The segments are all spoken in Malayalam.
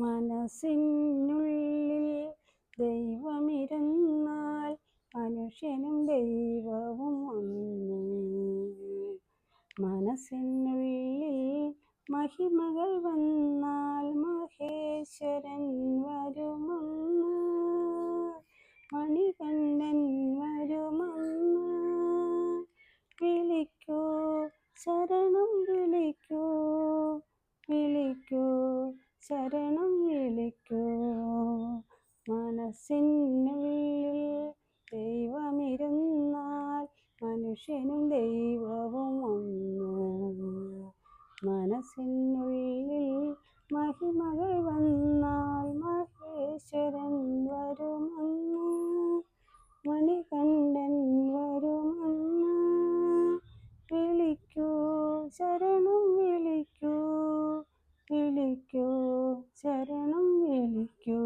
മനസ്സിനുള്ളിൽ ദൈവമിരുന്നാൽ മനുഷ്യനും ദൈവവും ഒന്ന്. മനസ്സിനുള്ളിൽ മഹിമകൾ വന്നാൽ മഹേശ്വരൻ വരുമെന്ന്. മണികണ്ഠൻ വരുമെന്ന്. വിളിക്കൂ, ശരണം വിളിക്കൂ, വിളിക്കൂ, ശരണം വിളിക്കൂ. മനസ്സിനുള്ളിൽ ദൈവമിരുന്നാൽ മനുഷ്യനും ദൈവവും ഒന്ന്. മനസ്സിനുള്ളിൽ മഹിമകൾ വന്നാൽ മഹേശ്വരൻ വരുമെന്ന്. മണികണ്ഠൻ വരുമെന്ന്. വിളിക്കൂ, ശരണം വിളിക്കൂ, വിളിക്കൂ, ശരണം വിളിക്കൂ.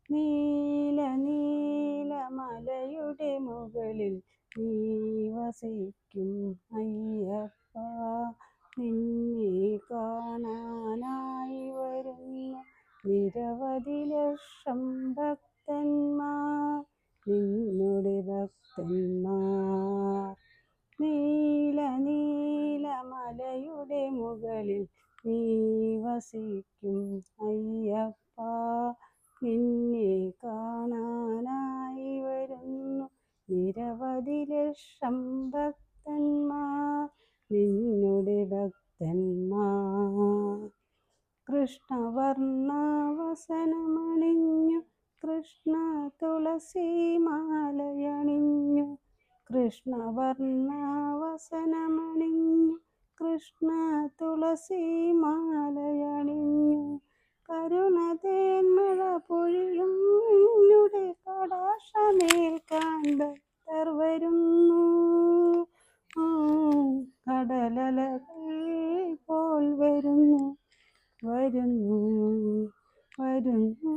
നീല നീല മലയുടെ മുകളിൽ നീ വസിക്കും അയ്യപ്പ. നിന്നെ കാണാനായി വരുന്ന നിരവധി ലക്ഷം ഭക്തന്മാർ, നിന്നുടെ ഭക്തന്മാർ. നീല നീല മലയുടെ മുകളിൽ നീ വസിക്കും അയ്യപ്പ. നിന്നെ കാണാനായി വരുന്നു നിരവധി ലക്ഷം ഭക്തന്മാർ, നിന്നുടെ ഭക്തന്മാർ. കൃഷ്ണവർണ്ണവസനമണിഞ്ഞു കൃഷ്ണ തുളസി മാലയണിഞ്ഞു. കൃഷ്ണവർണ്ണവസനമണിഞ്ഞു കൃഷ്ണ തുളസി മാലയണിഞ്ഞു. കരുണതേന്മഴ പൊഴിയും നിന്നുടെ കടാക്ഷമേൽക്കാൻ ഭക്തർ വരുന്നു. കടലലകൾ പോൽ വരുന്നു, വരുന്നു, വരുന്നു.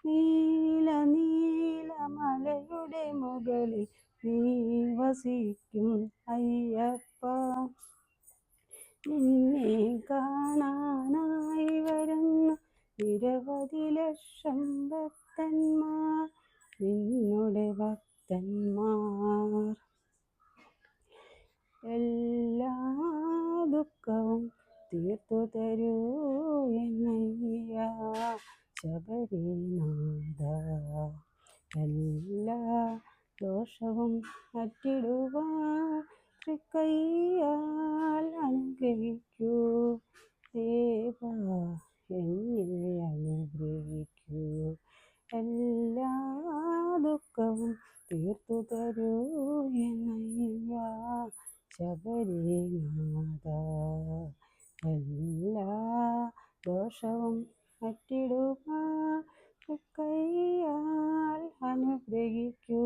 നീല നീല മലയുടെ മുകളിൽ നീ വസിക്കും അയ്യപ്പ. നിന്നെ കാണാനായി വരുന്ന നിരവധി ലക്ഷം ഭക്തന്മാർ, നിന്നുടെ ഭക്തന്മാർ. എല്ലാ ദുഃഖവും തീർത്തു തരൂ എന്നയ്യ ശബരിനാഥ. എല്ലാ ദോഷവും അറ്റിടുവാൻ തൃക്കൈയാൽ അനുഗ്രഹിക്കൂ ദേവ, എന്നെ അനുഗ്രഹിക്കൂ. എല്ലാ ദുഃഖവും തീർത്തു തരൂ എന്നയ്യ ശബരിനാഥ. എല്ലാ ദോഷവും അറ്റിടുവാൻ തൃക്കൈയാൽ അനുഗ്രഹിക്കൂ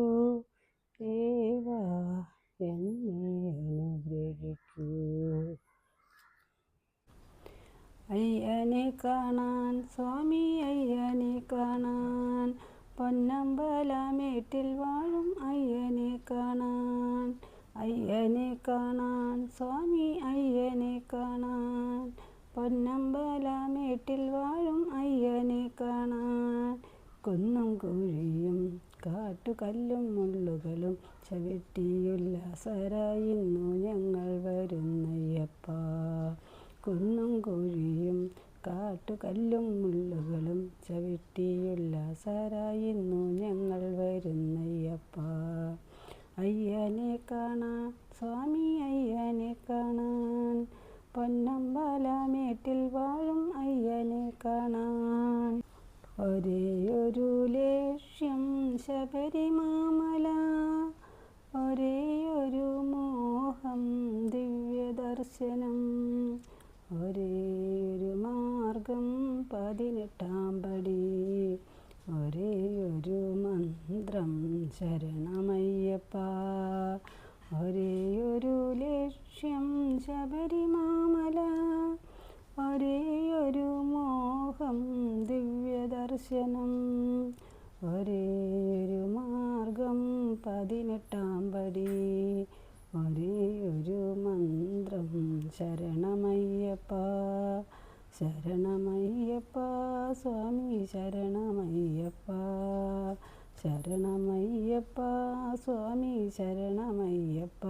ദേവ, എന്നെ അനുഗ്രഹിക്കൂ. അയ്യനെ കാണാൻ സ്വാമി അയ്യനെ കാണാൻ, പൊന്നമ്പലമേട്ടിൽ വാഴും അയ്യനെ കാണാൻ. അയ്യനെ കാണാൻ സ്വാമി അയ്യനെ കാണാൻ, പൊന്നമ്പലമേട്ടിൽ വാഴും അയ്യനെ കാണാൻ. കുന്നും കുഴിയും കാട്ടുകല്ലും മുള്ളുകളും ചവിട്ടിയുല്ലാസരായിന്നു ഞങ്ങൾ വരുന്നയ്യപ്പ. കുന്നും കുഴിയും കാട്ടുകല്ലും മുള്ളുകളും ചവിട്ടിയുല്ലാസരായിന്നു ഞങ്ങൾ വരുന്നയ്യപ്പ. അയ്യനെ കാണാൻ സ്വാമി അയ്യനെ കാണാൻ, പൊന്നമ്പലമേട്ടിൽ വാഴും അയ്യനെ കാണാൻ. ഒരേയൊരു ലക്ഷ്യം ശബരിമാമല, ഒരേയൊരു മോഹം ദിവ്യദർശനം. ഒരേയൊരു മാർഗം 18 പടി, ഒരേയൊരു മന്ത്രം ശരണമയ്യപ്പ. ഒരേയൊരു ലക്ഷ്യം ശബരിമാമല, ഒരേയൊരു മോഹം ദിവ്യദർശനം. ഒരേയൊരു മാർഗം 18 പടി, ഒരേയൊരു മന്ത്രം ശരണമയ്യപ്പ. ശരണമയ്യപ്പ സ്വാമി ശരണമയ്യപ്പ ശരണമയ്യപ്പ സ്വാമി ശരണമയ്യപ്പ